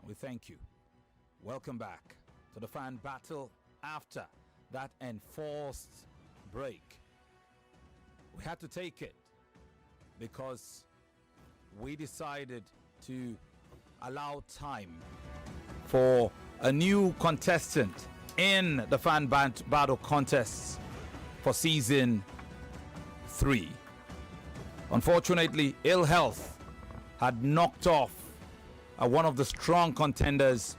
we thank you. Welcome back to the fan battle after that enforced break. We had to take it because we decided to allow time for a new contestant in the fan battle contests for season 3. Unfortunately, ill health had knocked off one of the strong contenders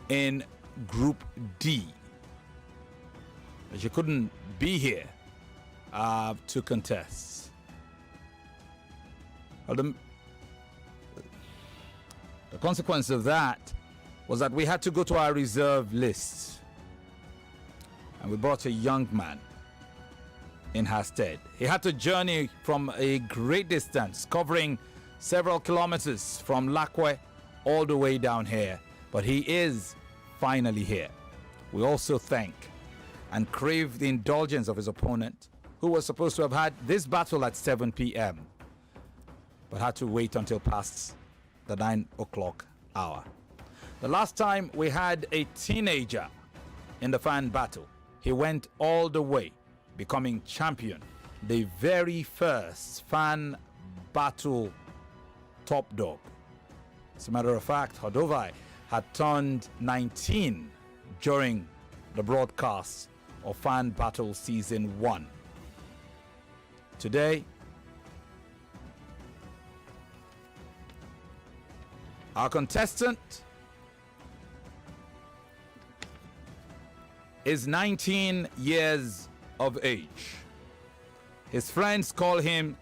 in Group D. She couldn't be here to contest. Well, the consequence of that was that we had to go to our reserve list, and we brought a young man in her stead. He had to journey from a great distance, covering several kilometers from Lakwe all the way down here, but he is finally here. We also thank and crave the indulgence of his opponent, who was supposed to have had this battle at 7 p.m. but had to wait until past the 9 o'clock hour. The last time we had a teenager in the fan battle, he went all the way, becoming champion, the very first fan battle top dog. As a matter of fact, Hodovai had turned 19 during the broadcast of Fan Battle Season 1. Today, our contestant is 19 years of age. His friends call him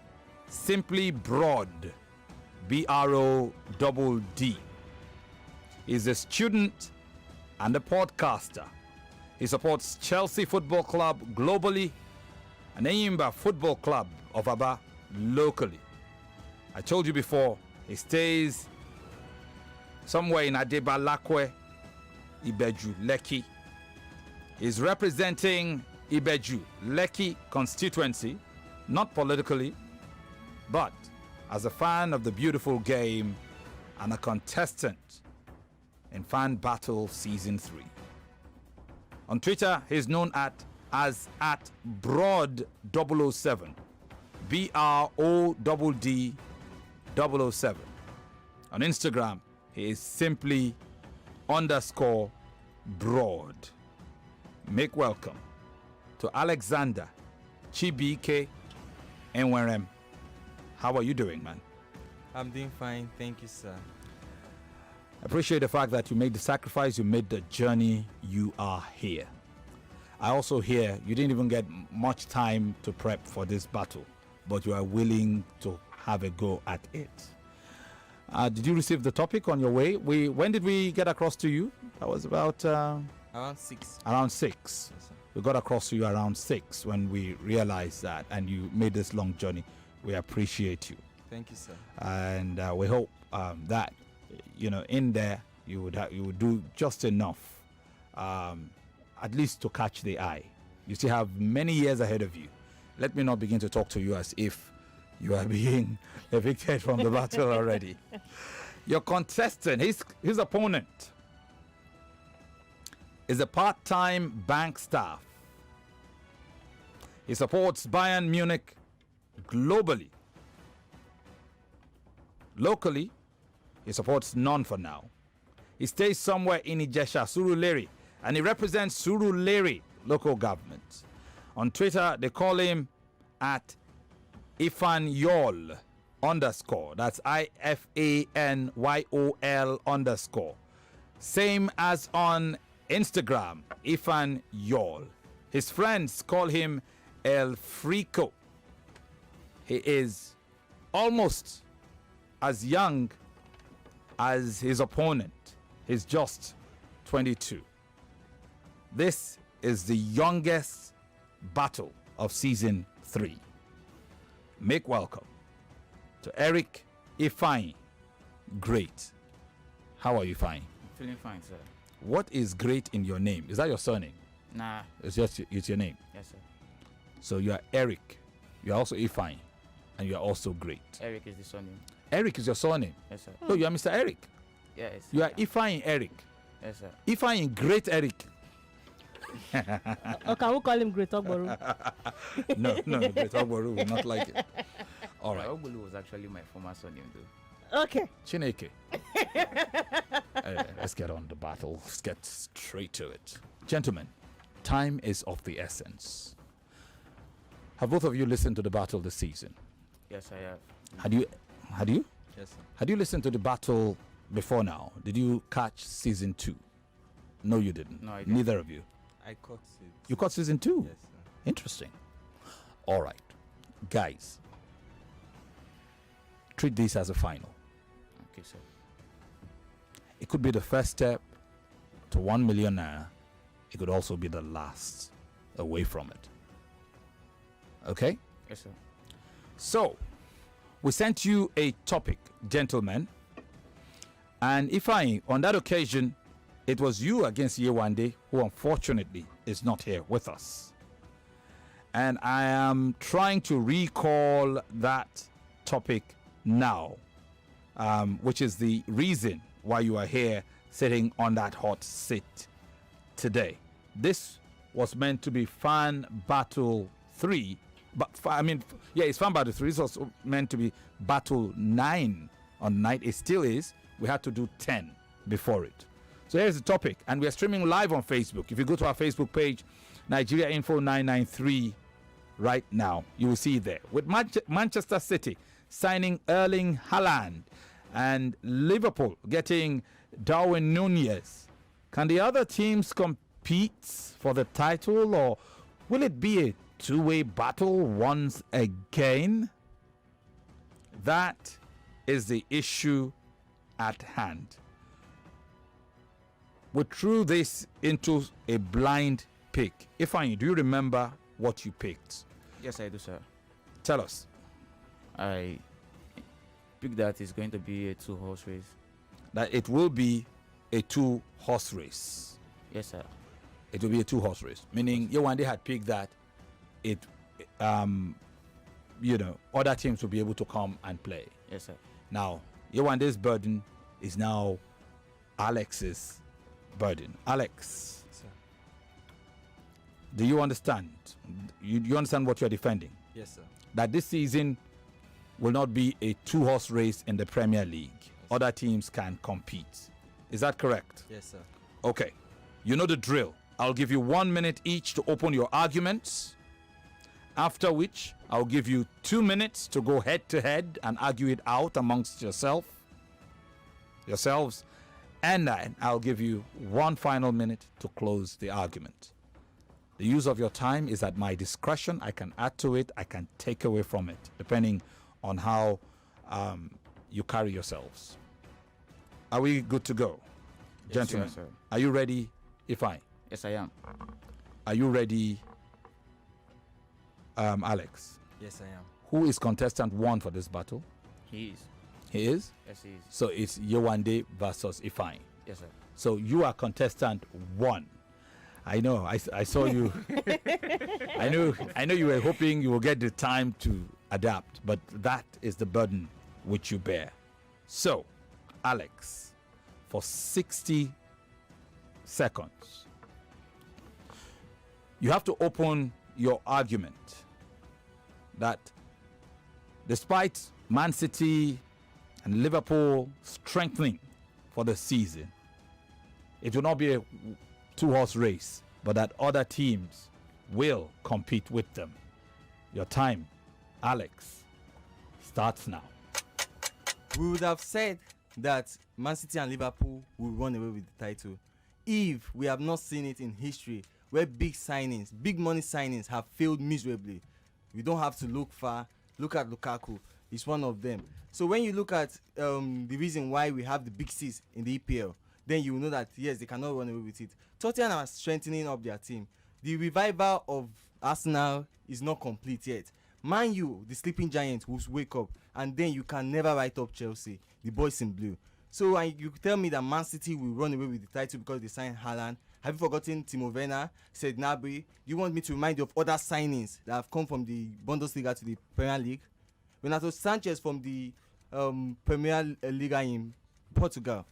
simply Broad, B-R-O-D-D. He's a student and a podcaster. He supports Chelsea Football Club globally and Enyimba Football Club of Aba locally. I told you before, he stays somewhere in Adeba Lakwe, Ibeju, Lekki. He's representing Ibeju, Lekki constituency, not politically, but as a fan of the beautiful game and a contestant in Fan Battle Season 3. On Twitter, he's known as Broad007, BRODD 007. On Instagram, he is simply _Broad. Make welcome to Alexander Chibike Enwerem. How are you doing, man? I'm doing fine, thank you, sir. I appreciate the fact that you made the sacrifice, you made the journey, you are here. I also hear you didn't even get much time to prep for this battle, but you are willing to have a go at it. Did you receive the topic on your way? When did we get across to you? That was about... Around 6. Around 6. Yes, sir. We got across to you around 6 when we realized that, and you made this long journey. We appreciate you. Thank you, sir. And we hope that, in there you would do just enough, at least to catch the eye. You still have many years ahead of you. Let me not begin to talk to you as if you are being evicted from the battle already. Your contestant, his opponent, is a part-time bank staff. He supports Bayern Munich globally. Locally, he supports none for now. He stays somewhere in Ijesha, Surulere, and he represents Surulere local government. On Twitter, they call him at Ifeanyi _. That's IFANYOL _. Same as on Instagram, Ifeanyi. His friends call him El Frico. He is almost as young as his opponent. He's just 22. This is the youngest battle of season 3. Make welcome to Eric Ifeanyi. Great. How are you, Ifeanyi? Feeling fine, sir. What is great in your name? Is that your surname? Nah. It's your name. Yes, sir. So you are Eric. You are also Ifeanyi. And you are also great. Eric is the surname. Eric is your surname? Yes, sir. No, you are Mr. Eric. Yes. You are Ifeanyi Eric. Yes, sir. Ifeanyi Great Eric. Or can we call him Great Ogboru? No, Great Ogboru will not like it. All right. Ogbolu was actually my former surname, though. Okay. Chineke. Let's get on the battle. Let's get straight to it. Gentlemen, time is of the essence. Have both of you listened to the battle this season? Yes, I have. Had you? Yes, sir. Had you listened to the battle before now? Did you catch season 2? No, you didn't. No, I didn't. Neither of you. I caught it. You caught season 2? Yes, sir. Interesting. All right. Guys, treat this as a final. Okay, sir. It could be the first step to 1 million naira. It could also be the last away from it. Okay? Yes, sir. So, we sent you a topic, gentlemen. And Ifeanyi, on that occasion, it was you against Yewande, who unfortunately is not here with us. And I am trying to recall that topic now, which is the reason why you are here sitting on that hot seat today. This was meant to be Fan Battle 3, but it's Fan Battle 3. This was meant to be Battle 9 on night. It still is. We had to do 10 before it. So here's the topic, and we are streaming live on Facebook. If you go to our Facebook page, Nigeria Info 993, right now, you will see it there. With Manchester City signing Erling Haaland and Liverpool getting Darwin Nunez, can the other teams compete for the title, or will it be a two-way battle once again? That is the issue at hand. We threw this into a blind pick. Ifeanyi, do you remember what you picked? Yes, I do, sir. Tell us. I picked that it's going to be a 2-horse race. That it will be a 2-horse race. Yes, sir. It will be a 2-horse race. Meaning, Yewande had picked that other teams will be able to come and play. Yes, sir. Now, Yewande's burden is now Alex's burden. Alex, Sir. do you understand? You understand what you're defending? Yes, sir. That this season will not be a 2-horse race in the Premier League. Other teams can compete. Is that correct? Yes, sir. Okay. You know the drill. I'll give you 1 minute each to open your arguments. After which, I'll give you 2 minutes to go head to head and argue it out amongst yourselves. And then I'll give you 1 final minute to close the argument. The use of your time is at my discretion. I can add to it, I can take away from it, depending on how you carry yourselves. Are we good to go? Yes, Gentlemen, sir. are you ready? Yes, I am. Are you ready, Alex? Yes, I am. Who is contestant 1 for this battle? He is. He is? Yes, he is. So it's Yewande versus Ifeanyi. Yes, sir. So you are contestant 1. I know. I saw you. I know you were hoping you will get the time to adapt, but that is the burden which you bear. So, Alex, for 60 seconds, you have to open your argument that despite Man City and Liverpool strengthening for the season, it will not be a 2-horse race, but that other teams will compete with them. Your time, Alex, starts now. We would have said that Man City and Liverpool will run away with the title if we have not seen it in history where big money signings have failed miserably. We don't have to look far. Look at Lukaku. He's one of them. So when you look at the reason why we have the big C's in the EPL, then you will know that, yes, they cannot run away with it. Tottenham are strengthening up their team. The revival of Arsenal is not complete yet. Man U, the sleeping giant, will wake up, and then you can never write up Chelsea, the boys in blue. So you tell me that Man City will run away with the title because they signed Haaland. Have you forgotten Timo Werner, Said Gnabry? You want me to remind you of other signings that have come from the Bundesliga to the Premier League? Renato Sanchez from the Premier Liga in Portugal.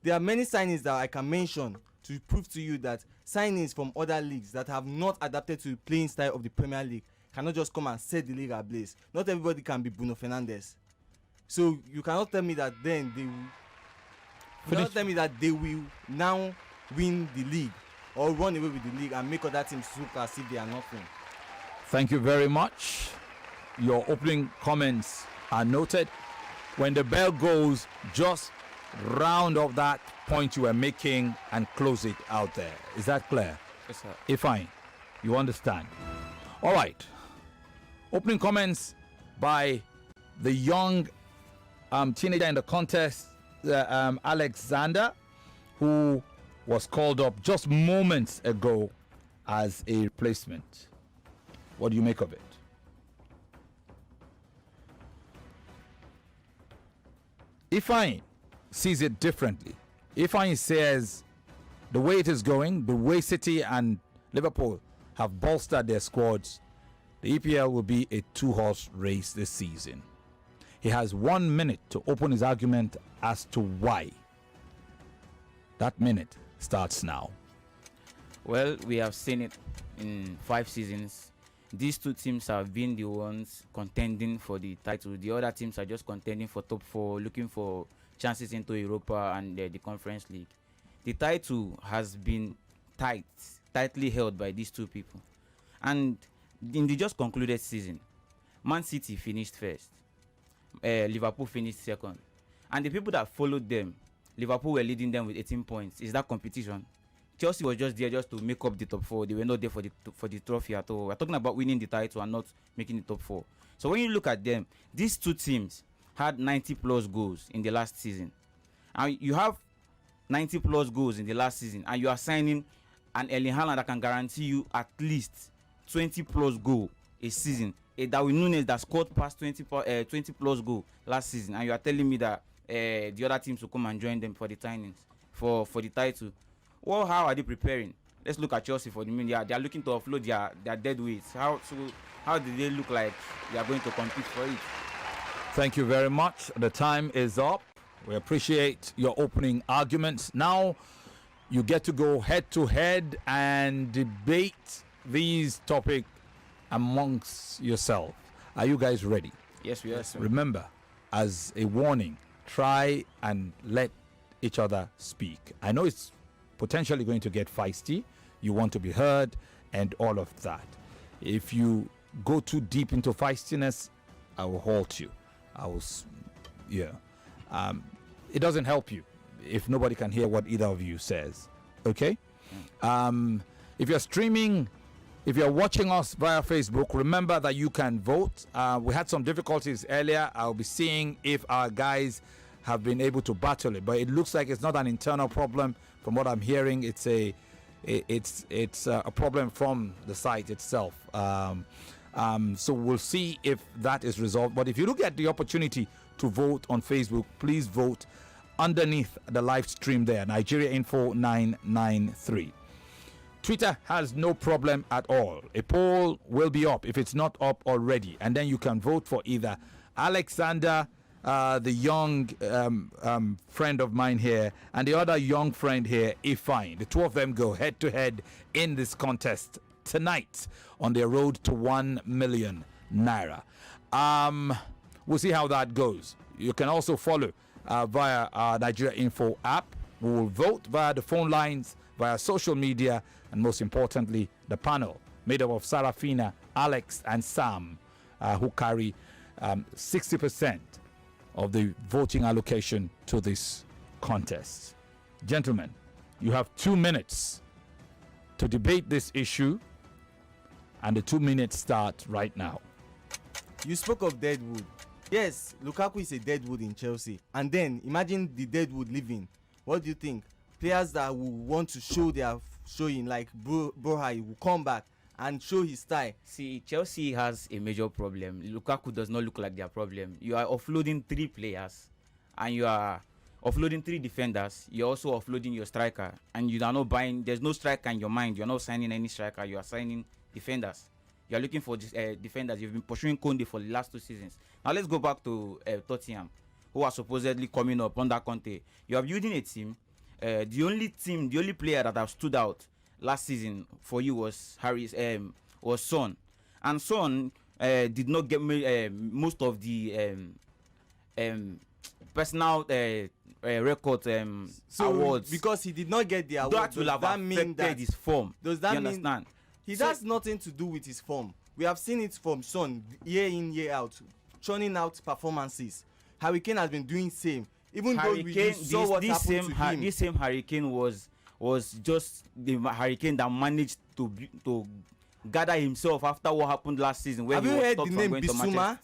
There are many signings that I can mention to prove to you that signings from other leagues that have not adapted to the playing style of the Premier League cannot just come and set the league ablaze. Not everybody can be Bruno Fernandes. So you cannot tell me that then they will. You cannot tell me that they will now win the league or run away with the league and make other teams look as if they are nothing. Thank you very much. Your opening comments are noted. When the bell goes, just round up that point you were making and close it out there. Is that clear? Yes, sir. Ifeanyi, you understand? All right. Opening comments by the young teenager in the contest, Alexander, who was called up just moments ago as a replacement. What do you make of it? Ifeanyi sees it differently. Ifeanyi says the way it is going, the way City and Liverpool have bolstered their squads, the EPL will be a two-horse race this season. He has 1 minute to open his argument as to why. That minute starts now. Well, we have seen it in 5 seasons. These two teams have been the ones contending for the title. The other teams are just contending for top 4, looking for chances into Europa and the Conference League. The title has been tightly held by these two people. And in the just concluded season, Man City finished first. Liverpool finished second. And the people that followed them, Liverpool were leading them with 18 points. Is that competition? Chelsea was just there just to make up the top 4. They were not there for the trophy at all. We're talking about winning the title and not making the top 4. So when you look at them, these two teams had 90 plus goals in the last season. And you have 90 plus goals in the last season, and you are signing an Erling Haaland that can guarantee you at least 20 plus goal a season. A Darwin Núñez that scored past 20 plus goal last season, and you are telling me that the other teams will come and join them for the signings for the title. Well, how are they preparing? Let's look at Chelsea for the minute. They are looking to offload their dead weights. How do they look like they are going to compete for it? Thank you very much. The time is up. We appreciate your opening arguments. Now you get to go head to head and debate these topics amongst yourself. Are you guys ready? Yes, we are. Remember, as a warning, try and let each other speak. I know it's potentially going to get feisty. You want to be heard and all of that. If you go too deep into feistiness, I will halt you. It doesn't help you if nobody can hear what either of you says. Okay? If you're streaming, if you're watching us via Facebook, remember that you can vote. We had some difficulties earlier. I'll be seeing if our guys have been able to battle it, but it looks like it's not an internal problem. From what I'm hearing, it's a problem from the site itself. So we'll see if that is resolved. But if you look at the opportunity to vote on Facebook, please vote underneath the live stream there, Nigeria Info 993. Twitter has no problem at all. A poll will be up if it's not up already, and then you can vote for either Alexander, the young friend of mine here, and the other young friend here, Ifeanyi. The two of them go head to head in this contest tonight on their road to 1 million naira. We'll see how that goes. You can also follow via our Nigeria Info app. We will vote via the phone lines, via social media, and most importantly, the panel made up of Sarafina, Alex, and Sam, who carry 60% of the voting allocation to this contest. Gentlemen, you have 2 minutes to debate this issue, and the 2 minutes start right now. You spoke of deadwood. Yes, Lukaku is a deadwood in Chelsea. And then imagine the deadwood living. What do you think? Players that will want to show their showing, like Brohai, will come back and show his style. See, Chelsea has a major problem. Lukaku does not look like their problem. You are offloading 3 players, and you are offloading 3 defenders. You're also offloading your striker, and you are not buying. There's no striker in your mind. You're not signing any striker. You are signing defenders. You are looking for defenders. You've been pursuing Konde for the last 2 seasons. Now let's go back to Tottenham, who are supposedly coming up under Conte. You are building a team the only player that have stood out last season for you was was Son, and Son did not get most of the personal record awards, because he did not get the award. That will have affected his form. Does that you mean understand? It has nothing to do with his form. We have seen it from Son year in, year out, churning out performances. Harry Kane has been doing same. Even though we saw what happened to him. This same Harry Kane was just the Harry Kane that managed to gather himself after what happened last season. Where have you heard the name Bissouma?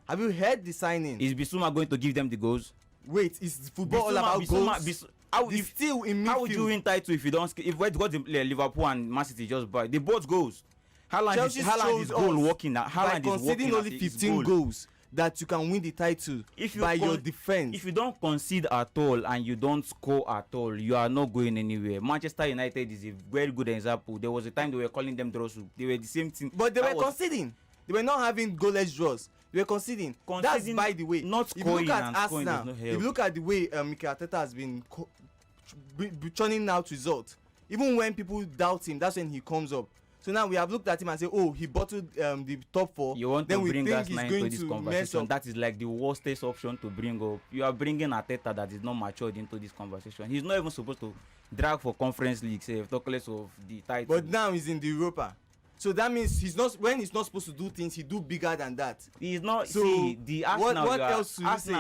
Have you heard the signing? Is Bissouma going to give them the goals? Wait, is football all about goals? How would you win title if you don't? If Liverpool and Man City just buy, they both goals. Haaland is goal working now. Haaland is conceding only 15 goals that you can win the title by your defense. If you don't concede at all and you don't score at all, you are not going anywhere. Manchester United is a very good example. There was a time they were calling them draws. They were the same thing. But they were conceding. They were not having goalless draws. They were conceding. That's by the way. Not scoring. If you look at Arsenal, if you look at the way Mikel Arteta has been churning out results, even when people doubt him, that's when he comes up. So now we have looked at him and say, oh, he bottled the top 4. You want then to bring us into this conversation. That is like the worstest option to bring up. You are bringing Arteta that is not matured into this conversation. He's not even supposed to drag for Conference League, talk less of the title. But now he's in the Europa. So that means he's not, when he's not supposed to do things, he do bigger than that. He's not. So see, the Arsenal. What else do you say?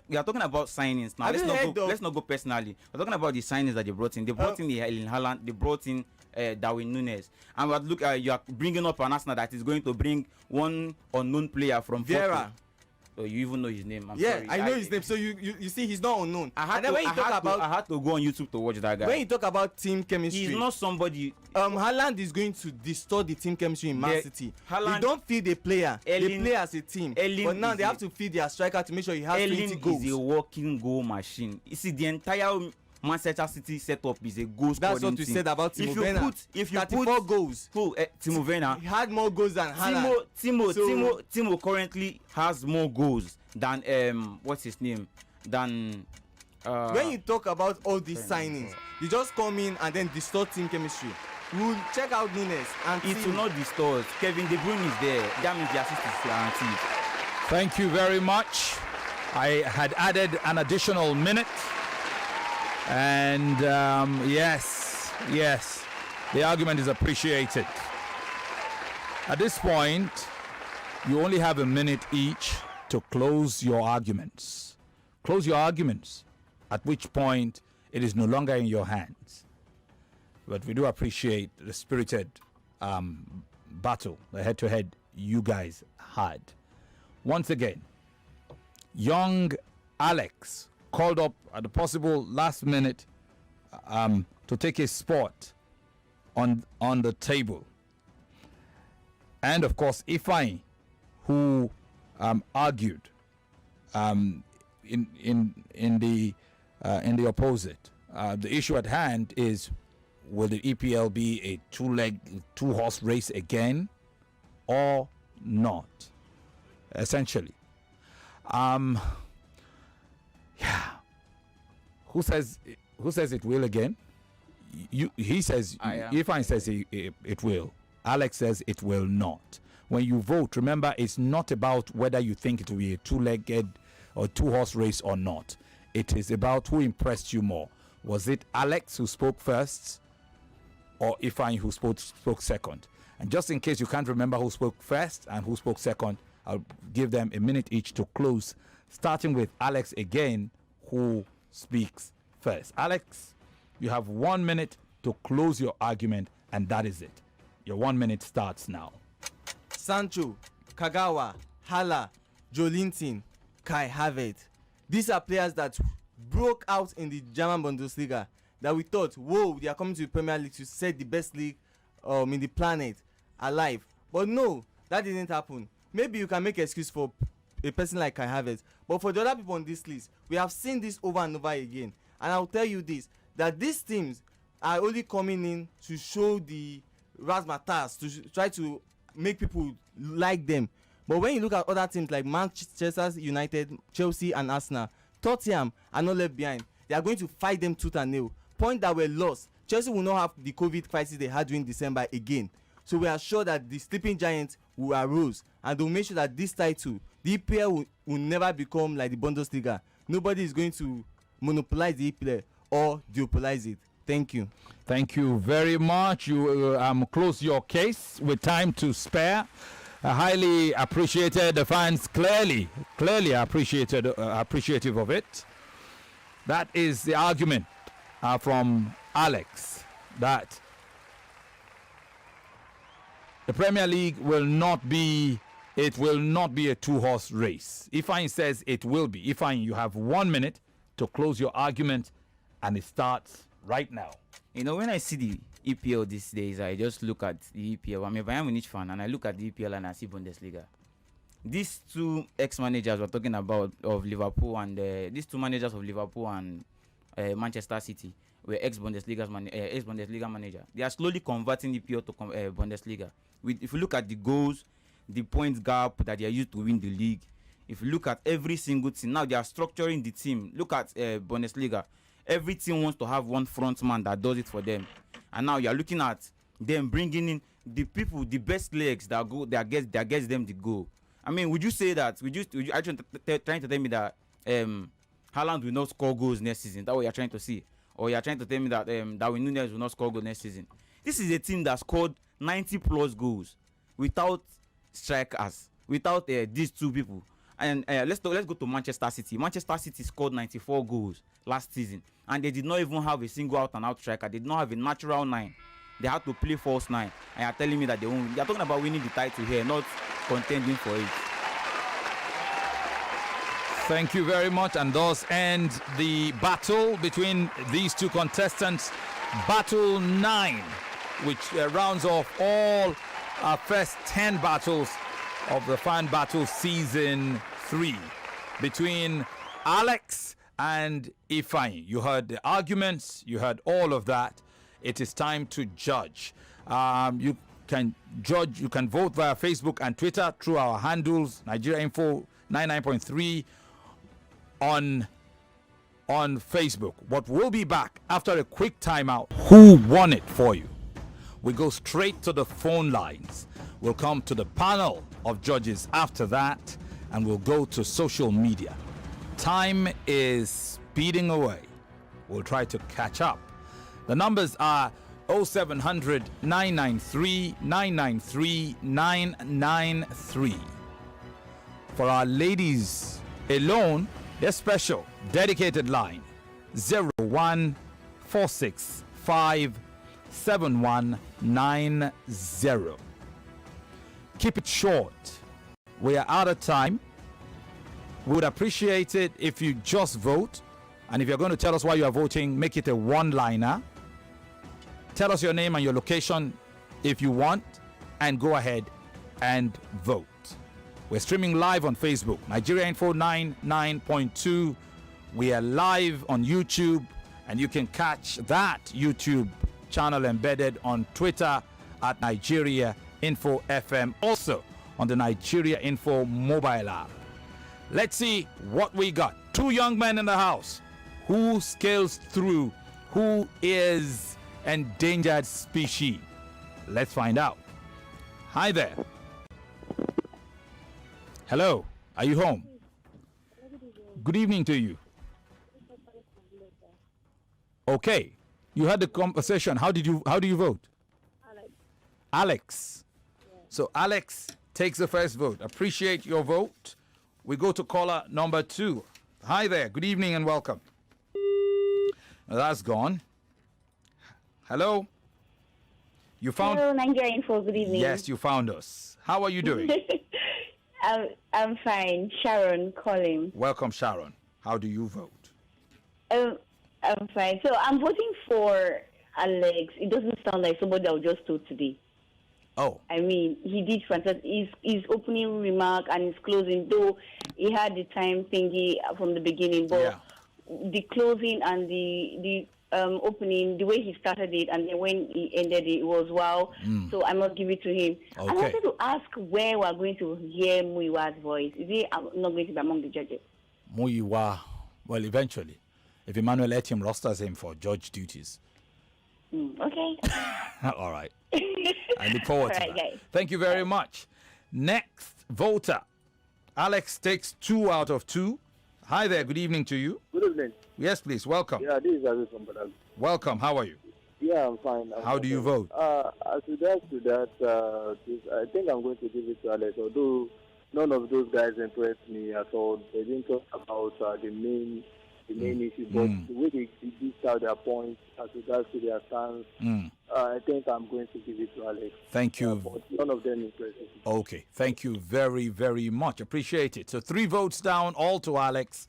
We are talking about signings now. Let's not go personally. We're talking about the signings that they brought in. They brought in Erling Haaland. They brought in Darwin Núñez. And you are bringing up an Arsenal that is going to bring one unknown player from Vieira. So you even know his name. I'm yeah, sorry. I know his name. So you see, he's not unknown. I had to go on YouTube to watch that guy. When you talk about team chemistry, he's not somebody. Haaland is going to distort the team chemistry in Man City. Haaland, they don't feed the player. They play as a team. But now they have to feed their striker to make sure he has 20 goals. Is a walking goal machine. You see, the entire Manchester City setup is a goal scoring team. That's what we said about Timo Werner. If you 34 goals. Who? Timo Werner. He had more goals than Haaland. Timo currently has more goals than what's his name? Than when you talk about all these signings, you just come in and then distort team chemistry. We'll check out Núñez and it will not distort. Kevin De Bruyne is there. That means the assist is guaranteed. Thank you very much. I had added an additional minute. And yes, the argument is appreciated. At this point, you only have a minute each to close your arguments. Close your arguments, at which point it is no longer in your hands. But we do appreciate the spirited battle, the head-to-head you guys had. Once again, young Alex called up at the possible last minute to take a spot on the table. And of course, Ifeanyi, who argued in the opposite. The issue at hand is, will the EPL be a two-horse race again or not? Essentially. Yeah. Who says it will again? He says, Ifeanyi says it will. Alex says it will not. When you vote, remember, it's not about whether you think it will be a two-legged or two-horse race or not. It is about who impressed you more. Was it Alex who spoke first or Ifeanyi who spoke second? And just in case you can't remember who spoke first and who spoke second, I'll give them a minute each to close, starting with Alex again, who speaks first. Alex, you have 1 minute to close your argument, and that is it. Your 1 minute starts now. Sancho, Kagawa, Hala, Joelinton, Kai Havertz. These are players that broke out in the German Bundesliga that we thought, whoa, they are coming to the Premier League to set the best league in the planet alive. But no, that didn't happen. Maybe you can make an excuse for a person like Kai Havertz, but for the other people on this list, we have seen this over and over again. And I'll tell you this, that these teams are only coming in to show the razzmatazz, to try to make people like them. But when you look at other teams like Manchester United, Chelsea and Arsenal, Tottenham are not left behind. They are going to fight them tooth and nail. Point that were lost. Chelsea will not have the COVID crisis they had during December again. So we are sure that the sleeping giants will arise, and they will make sure that this title, the EPL, will never become like the Bundesliga. Nobody is going to monopolize the EPL or duopolize it. Thank you. Thank you very much. You close your case with time to spare. Highly appreciated. The fans clearly appreciative of it. That is the argument from Alex, that the Premier League will not be a two-horse race. Ifeanyi says it will be. Ifeanyi, you have 1 minute to close your argument, and it starts right now. You know, when I see the EPL these days, I just look at the EPL. I'm a Bayern Munich fan, and I look at the EPL and I see Bundesliga. These two ex-managers we're talking about of Liverpool, and these two managers of Liverpool and Manchester City were ex-Bundesliga manager. They are slowly converting EPL to Bundesliga. If you look at the goals, the points gap that they are used to win the league, if you look at every single team, now they are structuring the team. Look at Bundesliga. Every team wants to have one front man that does it for them. And now you are looking at them bringing in the people, the best legs that gets them the goal. I mean, would you say that? Would you actually trying to tell me that Haaland will not score goals next season? That's what you're trying to see? Or you're trying to tell me that Darwin Núñez will not score goals next season? This is a team that scored 90 plus goals without strikers, without these two people. And let's go to Manchester City. Manchester City scored 94 goals last season, and they did not even have a single out-and-out striker. They did not have a natural 9. They had to play false 9. And you're telling me that they won't. You're talking about winning the title here, not contending for it. Thank you very much, and thus end the battle between these two contestants. Battle 9, which rounds off all our first 10 battles of the Fan Battle Season 3 between Alex and Ifeanyi. You heard the arguments, you heard all of that. It is time to judge. You can judge, you can vote via Facebook and Twitter through our handles, Nigeria Info 99.3 on Facebook. But we'll be back after a quick timeout. Who won it for you? We go straight to the phone lines. We'll come to the panel of judges after that, and we'll go to social media. Time is speeding away. We'll try to catch up. The numbers are 0700 993 993 993. For our ladies alone, their special dedicated line 01465 7190. Keep it short. We are out of time. We would appreciate it if you just vote. And if you're going to tell us why you are voting, make it a one-liner. Tell us your name and your location if you want, and go ahead and vote. We're streaming live on Facebook, Nigeria Info 99.2. We are live on YouTube, and you can catch that YouTube channel embedded on Twitter at Nigeria Info FM, also on the Nigeria Info mobile app. Let's see what we got. Two young men in the house. Who scales through? Who is endangered species? Let's find out. Hi there. Hello. Are you home? Good evening to you. Okay. You had the conversation. How do you vote? Alex. Yeah. So Alex takes the first vote. Appreciate your vote. We go to caller number 2. Hi there. Good evening and welcome. That's gone. Hello. You found. Hello, Nigeria Info. Good evening. Yes, you found us. How are you doing? I'm fine. Sharon calling. Welcome, Sharon. How do you vote? I'm fine. So I'm voting for Alex. It doesn't sound like somebody I was just told today. Oh. I mean, he did fantastic. His opening remark and his closing, though he had the time thingy from the beginning, but yeah. The closing and the opening, the way he started it, and then when he ended it was wow. So I must give it to him. Okay. I wanted to ask where we're going to hear Muyiwa's voice. Is he not going to be among the judges? Muyiwa, well, eventually. if Emmanuel Etienne rosters him for judge duties. Okay. All right. I look forward to All right, that. guys. Thank you very much. Next voter. Alex takes 2 out of 2. Hi there. Good evening to you. Good evening. Yes, please. Welcome. Yeah, this is Aziz from Badal. Welcome. How are you? Yeah, I'm fine. How do you vote? As regards to that, I think I'm going to give it to Alex, although none of those guys impressed me at all. They didn't talk about the main issue, but the way they dished out their points as regards to their stance, I think I'm going to give it to Alex. Thank you. But none of them impressed me. Okay. Thank you very, very much. Appreciate it. So 3 votes down, all to Alex.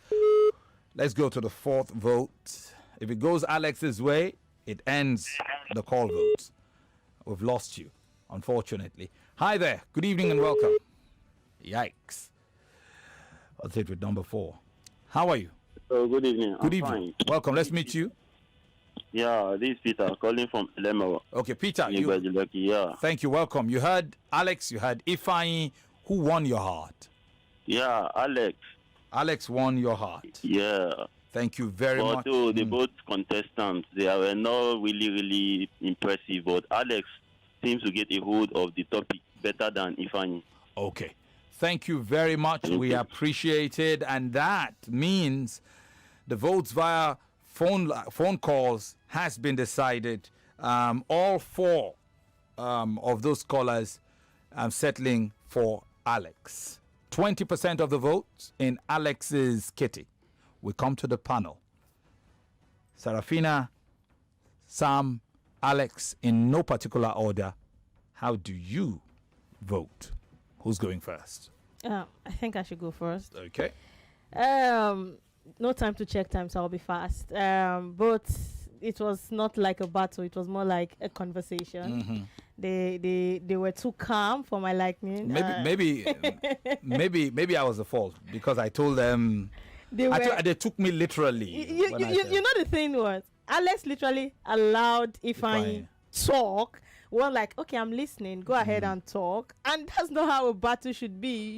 Let's go to the 4th vote. If it goes Alex's way, it ends the call votes. We've lost you, unfortunately. Hi there. Good evening and welcome. Yikes. I'll take with number 4. How are you? Good evening. Good I'm evening. fine. Welcome. Let's meet you. Yeah, this is Peter calling from Lemewa. Okay, Peter. Yeah. Thank you. Welcome. You heard Alex. You heard Ifeanyi. Who won your heart? Yeah, Alex. Alex won your heart. Yeah. Thank you very much. Although the both contestants, they were not really impressive, but Alex seems to get a hold of the topic better than Ifeanyi. Okay. Thank you very much. We appreciate it. And that means the votes via phone calls has been decided. All 4 of those callers settling for Alex. 20% of the votes in Alex's kitty. We come to the panel. Sarafina, Sam, Alex, in no particular order. How do you vote? Who's going first? I think I should go first. Okay. No time to check time, so I'll be fast. But it was not like a battle; it was more like a conversation. They were too calm for my liking. Maybe I was the fault because I told them. They took me literally. You know the thing was, Alex literally allowed Ifeanyi talk. Well, like, okay, I'm listening. Go ahead and talk. And that's not how a battle should be.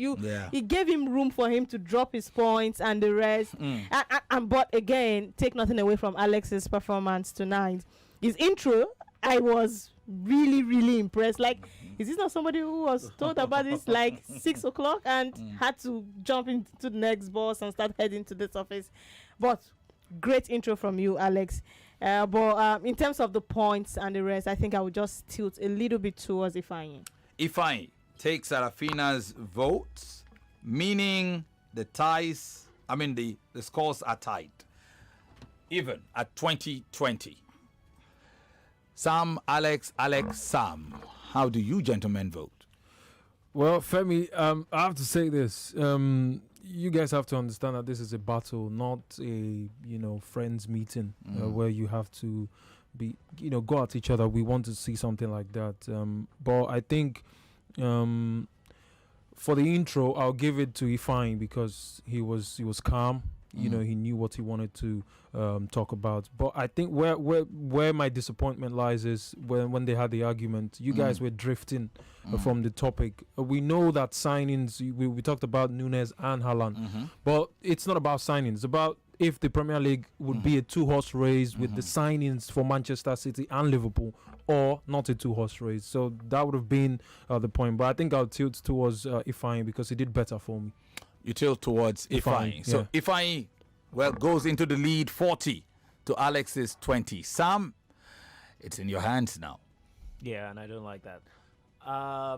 He gave him room for him to drop his points and the rest. But again, take nothing away from Alex's performance tonight. His intro, I was really, really impressed. Like, is this not somebody who was told about this like 6 o'clock and had to jump into the next bus and start heading to the surface? But great intro from you, Alex. But in terms of the points and the rest, I think I would just tilt a little bit towards Ifeanyi. Ifeanyi takes Sarafina's votes, meaning the scores are tied. Even at 20-20. Sam, Alex, Sam. How do you gentlemen vote? Well, Femi, I have to say this. You guys have to understand that this is a battle, not a friends meeting where you have to be go at each other. We want to see something like that. But I think for the intro, I'll give it to Ifeanyi because he was calm. He knew what he wanted to talk about. But I think where my disappointment lies is when they had the argument. You guys were drifting from the topic. We know that signings. We talked about Nunes and Haaland, but it's not about signings. It's about if the Premier League would be a 2-horse race with the signings for Manchester City and Liverpool, or not a 2-horse race. So that would have been the point. But I think I'll tilt towards Ifeanyi because he did better for me. You tilt towards Ifeanyi. So Ifeanyi, goes into the lead 40 to Alex's 20. Sam, it's in your hands now. Yeah, and I don't like that. I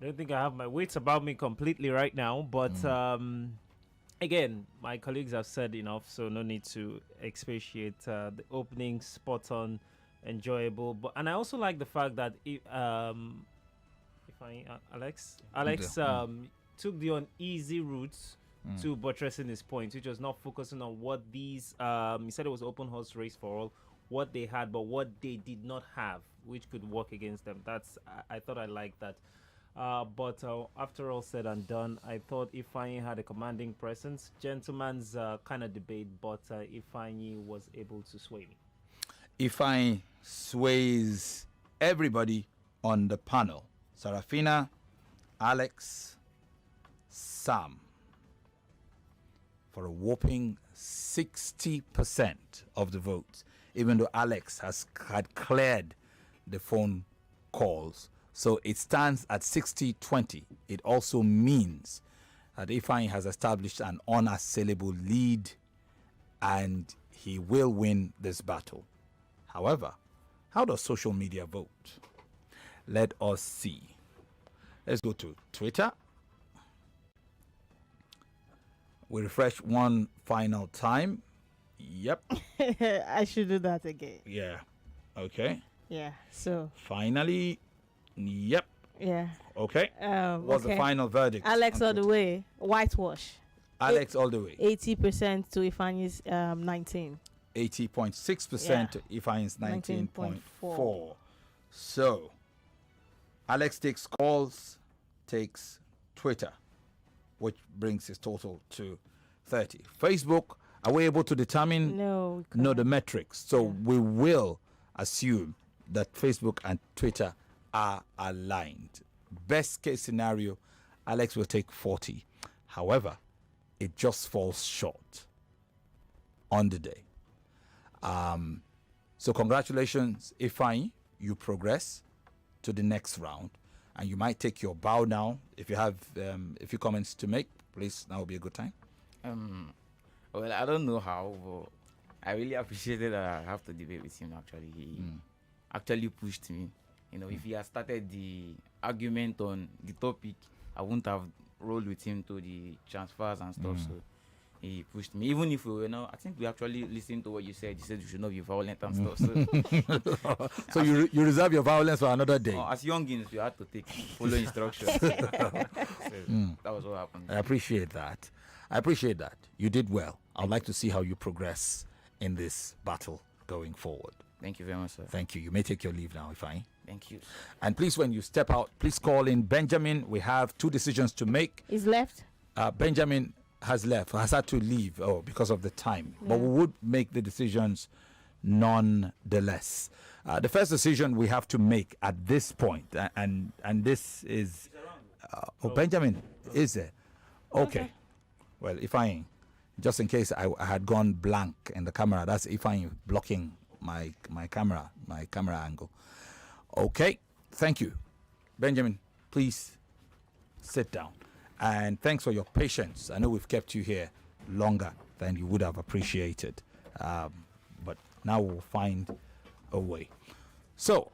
don't think I have my wits about me completely right now, but again, my colleagues have said enough, so no need to expatiate. The opening, spot on, enjoyable, and I also like the fact that Alex took the uneasy routes to buttressing his point, which was not focusing on what these he said it was open horse race for all, what they had, but what they did not have, which could work against them. I thought I liked that. But after all said and done, I thought Ifeanyi had a commanding presence. Gentleman's kind of debate, but Ifeanyi was able to sway me. Ifeanyi sways everybody on the panel. Sarafina, Alex, Sam. for a whopping 60% of the votes, even though Alex had cleared the phone calls. So it stands at 60-20. It also means that Ifeanyi has established an unassailable lead and he will win this battle. However, how does social media vote? Let us see. Let's go to Twitter. We refresh one final time. Yep. I should do that again. Yeah. Okay. Yeah. So. Finally. Yep. Yeah. Okay. What's the final verdict? Alex all the way. Whitewash. Alex all the way. 80% to Ifeanyi's 19. 80.6% to Ifeanyi's 19.4. So, Alex takes calls, takes Twitter, which brings his total to 30. Facebook, are we able to determine? No, the metrics. So we will assume that Facebook and Twitter are aligned. Best case scenario, Alex will take 40. However, it just falls short on the day. So congratulations, Ifeanyi. You progress to the next round, and you might take your bow now. If you have a few comments to make, please, now will be a good time. Well, I don't know how, but I really appreciated that I have to debate with him. Actually, he actually pushed me. You know, if he had started the argument on the topic, I wouldn't have rolled with him to the transfers and stuff. So he pushed me. Even if we were not, I think we actually listened to what you said. You said you should not be violent and stuff. So, so you reserve your violence for another day. As youngins, you had to follow instructions. So that was what happened. I appreciate that. You did well. I'd like to see how you progress in this battle going forward. Thank you very much, sir. Thank you. You may take your leave now, Ifeanyi. Thank you. And please, when you step out, please call in Benjamin. We have 2 decisions to make. He's left. Benjamin has had to leave because of the time. Yeah. But we would make the decisions nonetheless. The first decision we have to make at this point, and this is... Benjamin is there? Okay. Well, Ifeanyi, just in case I had gone blank in the camera, that's Ifeanyi blocking my camera angle. Okay, thank you. Benjamin, please sit down. And thanks for your patience. I know we've kept you here longer than you would have appreciated. But now we'll find a way. So,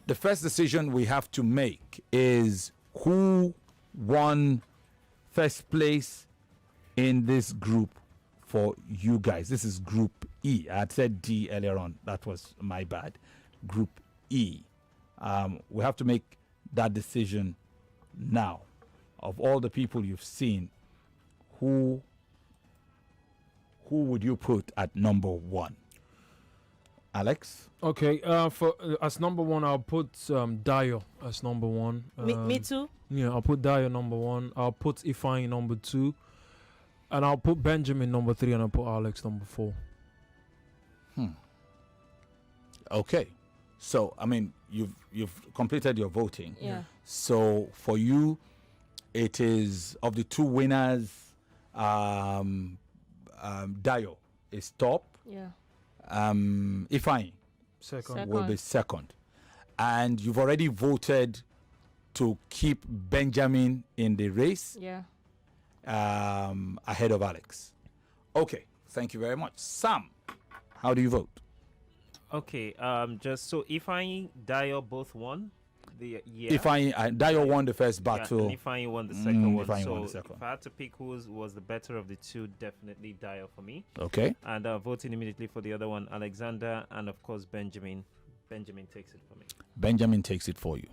the first decision we have to make is who won first place in this group for you guys. This is Group E. I had said D earlier on. That was my bad. Group E. We have to make that decision now. Of all the people you've seen, who would you put at number 1? Alex? Okay, for as number 1, I'll put Dio as number 1. Me too. Yeah, I'll put Dio number 1. I'll put Ifeanyi number 2, and I'll put Benjamin number 3, and I'll put Alex number 4. Okay, so I mean you've completed your voting. Yeah. So for you, it is of the 2 winners. Dio is top. Yeah. Ifeanyi Second. will be second, and you've already voted to keep Benjamin in the race. Yeah. Ahead of Alex. Okay, thank you very much. Sam, how do you vote? Okay, just so Ifeanyi, Dio both won. Ifeanyi and Dio won the first battle. And Ifeanyi won the second one. Ifeanyi so won the second. if I had to pick who was the better of the 2, definitely Dio for me. Okay. And voting immediately for the other one, Alexander, and of course Benjamin. Benjamin takes it for me. Benjamin takes it for you.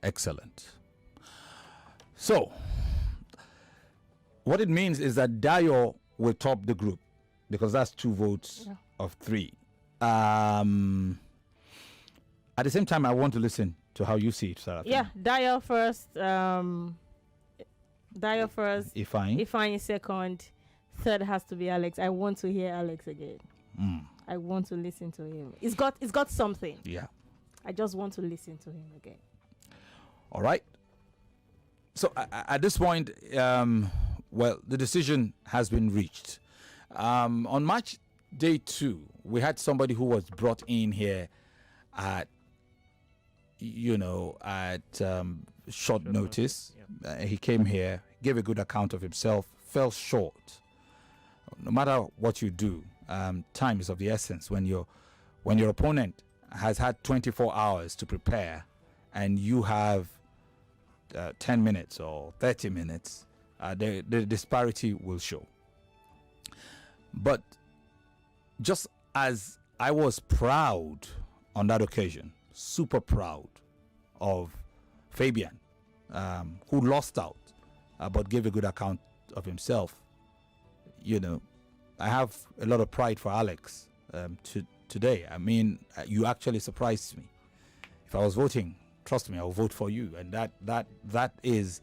Excellent. So, what it means is that Dio will top the group because that's 2 votes of 3. At the same time, I want to listen to how you see it, Sarah. Yeah, Dio first. Ifeanyi second. Third has to be Alex. I want to hear Alex again. I want to listen to him. It's got something. Yeah. I just want to listen to him again. All right. So at this point, the decision has been reached. On match day 2, we had somebody who was brought in here at, short notice. He came here, gave a good account of himself, fell short. No matter what you do, time is of the essence. When your opponent has had 24 hours to prepare and you have 10 minutes or 30 minutes, the disparity will show. But just as I was proud on that occasion, super proud of Fabian, who lost out but gave a good account of himself, I have a lot of pride for Alex today. I mean, you actually surprised me. If I was voting, trust me, I will vote for you. And that is,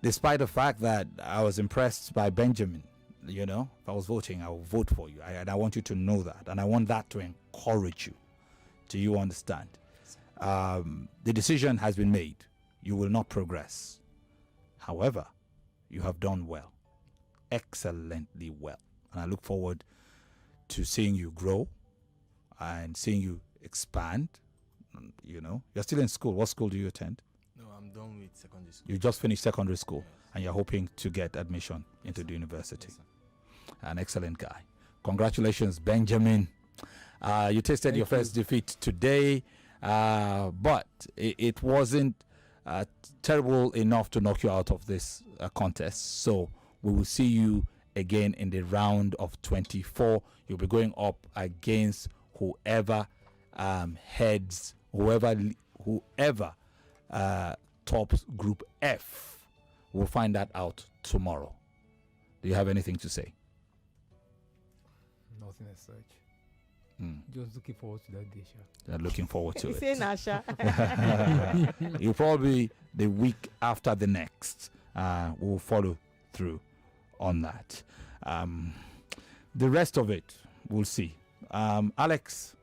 despite the fact that I was impressed by Benjamin. If I was voting, I will vote for you. And I want you to know that. And I want that to encourage you. Do you understand? The decision has been made. You will not progress. However, you have done well. Excellently well. And I look forward to seeing you grow and seeing you expand. You're still in school. What school do you attend? No, I'm done with secondary school. You just finished secondary school, and you're hoping to get admission into the university. Yes, an excellent guy. Congratulations, Benjamin. You tasted your first defeat today, but it wasn't terrible enough to knock you out of this contest. So we will see you again in the round of 24. You'll be going up against whoever tops Group F. We'll find that out tomorrow. Do you have anything to say? Nothing as such. Just looking forward to that day, Sha. They're looking forward to it. Say Nasha. You'll probably the week after the next. We'll follow through on that. The rest of it, we'll see. Alex,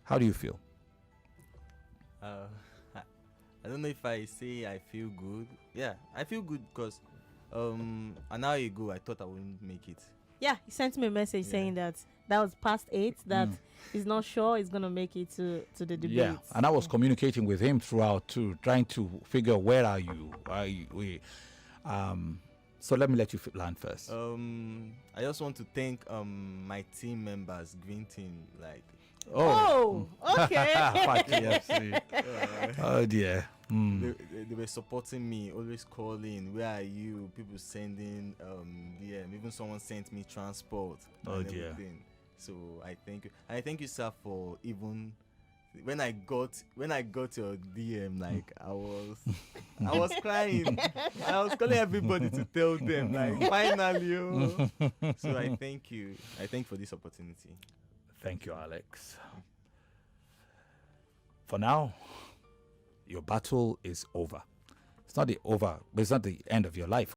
how do you feel? I don't know if I say I feel good. Yeah, I feel good because an hour ago I thought I wouldn't make it. Yeah, he sent me a message saying that was past 8, that he's not sure he's going to make it to the debate. Yeah, and I was communicating with him throughout too, trying to figure where are you. So let me let you land first. I just want to thank my team members, Green Team, Oh, okay. Oh dear. They were supporting me, always calling, where are you? People sending DM. Even someone sent me transport. Oh and dear. everything. So I thank you. I thank you, sir, for even when I got your DM, I was crying. I was calling everybody to tell them, finally. So I thank you. I thank you for this opportunity. Thank you, Alex. For now, your battle is over. It's not the end of your life.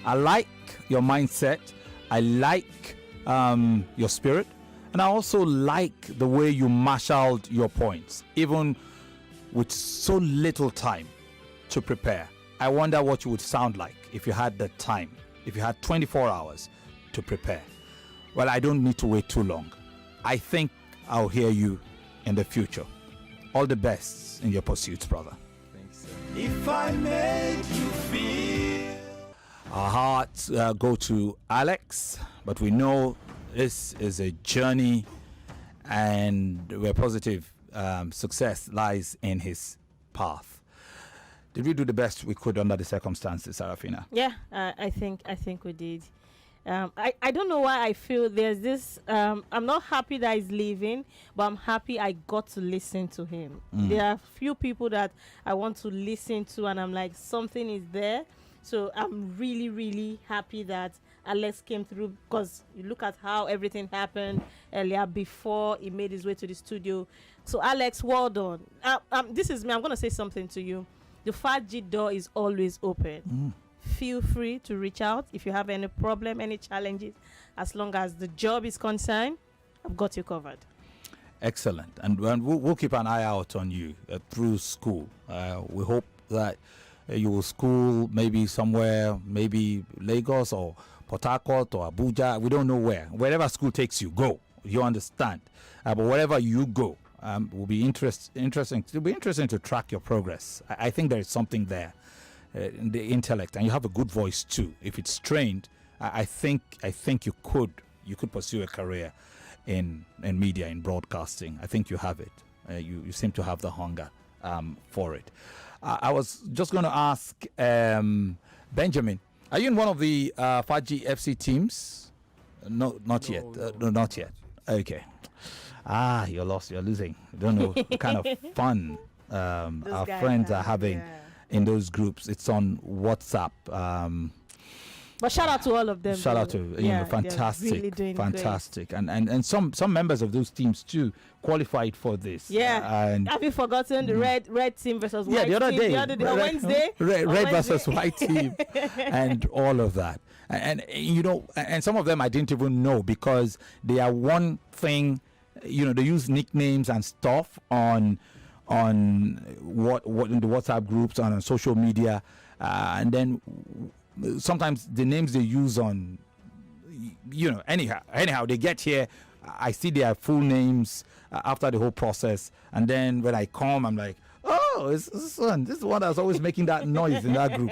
I like your mindset. I like your spirit. And I also like the way you marshaled your points, even with so little time to prepare. I wonder what you would sound like if you had the time, if you had 24 hours to prepare. Well, I don't need to wait too long. I think I'll hear you in the future. All the best in your pursuits, brother. Thanks, sir. If I made you feel. Our hearts go to Alex, but we know this is a journey, and we're positive success lies in his path. Did we do the best we could under the circumstances, Sarafina? Yeah, I think we did. I don't know why I feel there's this. I'm not happy that he's leaving, but I'm happy I got to listen to him. There are few people that I want to listen to, and I'm like, something is there. So I'm really, really happy that Alex came through, because you look at how everything happened earlier before he made his way to the studio. So Alex, well done. This is me. I'm going to say something to you. The FATG door is always open. Feel free to reach out if you have any problem, any challenges. As long as the job is concerned, I've got you covered. Excellent. And we'll keep an eye out on you through school. We hope that you will school maybe somewhere, maybe Lagos or Port Harcourt or Abuja. We don't know where. Wherever school takes you, go. You understand. But wherever you go, will be interesting. It'll be interesting to track your progress. I think there is something there. In the intellect, and you have a good voice too. If it's trained, I think you could pursue a career in media, in broadcasting. I think you have it. You seem to have the hunger for it. I was just going to ask Benjamin, are you in one of the FATG FC teams? No, not yet. No, not yet. Okay. You're lost. You're losing. You don't know what kind of fun our friends are having. Yeah. In those groups. It's on WhatsApp. But shout out to all of them. Shout out to fantastic, really fantastic, great. And some members of those teams too qualified for this. Yeah, and have you forgotten the red team versus white team? The other day, on Wednesday, red versus white team, and all of that. And you know, and some of them I didn't even know, because they are one thing. You know, they use nicknames and stuff on what in the WhatsApp groups and on social media, and then sometimes the names they use on, you know, anyhow they get here, I see their full names after the whole process, and then when I come, I'm like, oh, it's son, this is one that's always making that noise in that group.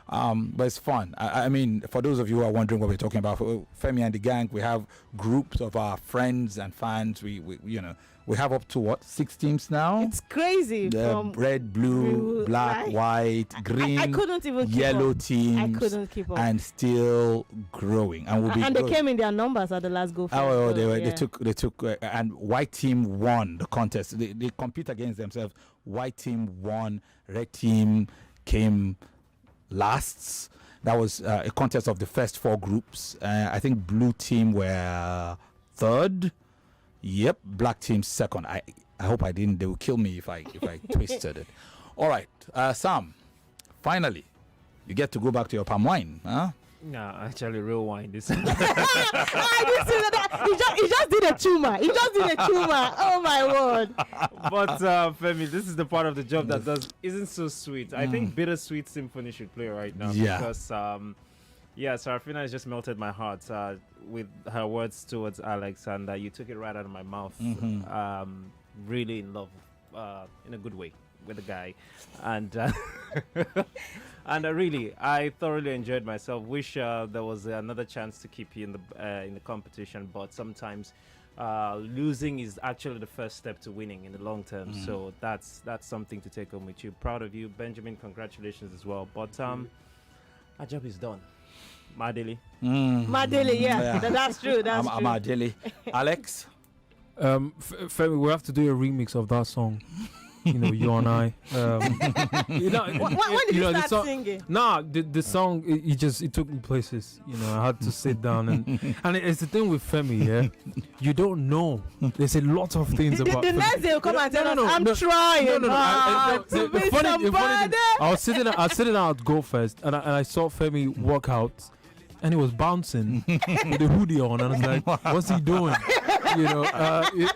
But it's fun. I mean, for those of you who are wondering what we're talking about, for Femi and the gang, we have groups of our friends and fans. We you know, we have up to 6 teams now. It's crazy. From red, blue, black, white, green, I couldn't even keep yellow up. teams. I couldn't keep up. And still growing. And we'll be and they came in their numbers at the last go. Oh, they took and white team won the contest. They compete against themselves. White team won, red team came last. That was a contest of the first 4 groups. I think blue team were third. Yep, black team second. I hope I didn't. They will kill me if I twisted it. All right, Sam. Finally, you get to go back to your palm wine, huh? No, actually, real wine. This. I didn't see that. He just did a tumor. Oh my word! But Femi, this is the part of the job that isn't so sweet. I think Bittersweet Symphony should play right now, because Sarafina has just melted my heart with her words towards Alex, and you took it right out of my mouth. Really in love, in a good way, with the guy, and and really, I thoroughly enjoyed myself. Wish there was another chance to keep you in the competition, but sometimes losing is actually the first step to winning in the long term. So that's something to take home with you. Proud of you, Benjamin. Congratulations as well. But our job is done. Madeli. Madeli, yeah. That's true. That's true. Madeli. Alex? Femi, we have to do a remix of that song. You know, you and I. When did you start singing? Nah, the song, it took me places. You know, I had to sit down and it's the thing with Femi, yeah. You don't know. There's a lot of things about. The next day you come and tell us, I'm trying. The funny thing, I was sitting out at Go Fest and I saw Femi work out, and he was bouncing with a hoodie on, and I was like, what's he doing? You know,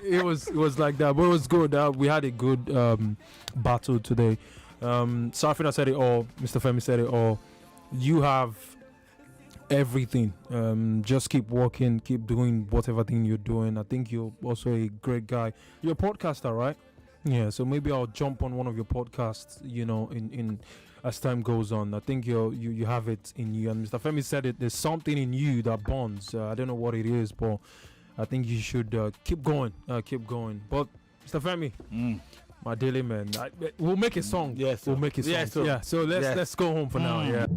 it was like that, but it was good. We had a good battle today. Sarfina said it all. Mr. Femi said it all. You have everything. Just keep working, keep doing whatever thing you're doing. I think you're also a great guy. You're a podcaster, right? Yeah, so maybe I'll jump on one of your podcasts, in as time goes on. I think you have it in you, and Mr. Femi said it. There's something in you that bonds. I don't know what it is, but I think you should keep going. But Mr. Femi, my daily man, we'll make a song. Yes, we'll make a song. Yes, sir. Yeah, so let's go home for now. Yeah.